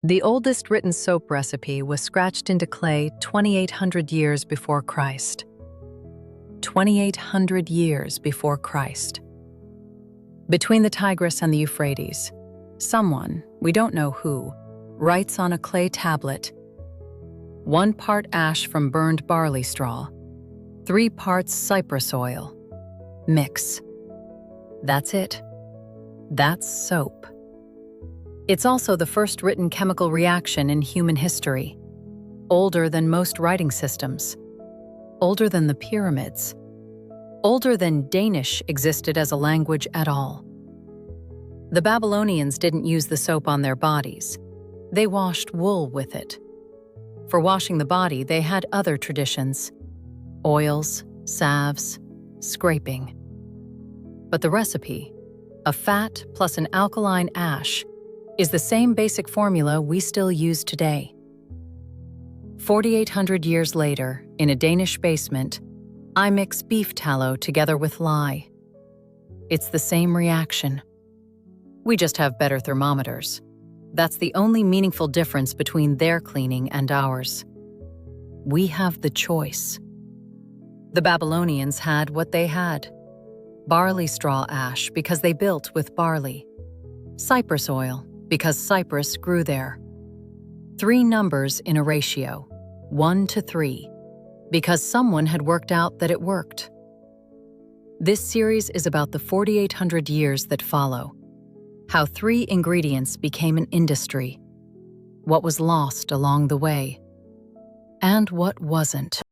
The oldest written soap recipe was scratched into clay 2,800 years before Christ. 2,800 years before Christ. Between the Tigris and the Euphrates, someone, we don't know who, writes on a clay tablet, 1 part ash from burned barley straw, 3 parts cypress oil. Mix. That's it. That's soap. It's also the first written chemical reaction in human history, older than most writing systems, older than the pyramids, older than Danish existed as a language at all. The Babylonians didn't use the soap on their bodies. They washed wool with it. For washing the body, they had other traditions: oils, salves, scraping. But the recipe, a fat plus an alkaline ash, is the same basic formula we still use today. 4,800 years later, in a Danish basement, I mix beef tallow together with lye. It's the same reaction. We just have better thermometers. That's the only meaningful difference between their cleaning and ours. We have the choice. The Babylonians had what they had: barley straw ash because they built with barley, cypress oil because cypress grew there, 3 numbers in a ratio, 1 to 3, because someone had worked out that it worked. This series is about the 4,800 years that follow, how 3 ingredients became an industry, what was lost along the way, and what wasn't.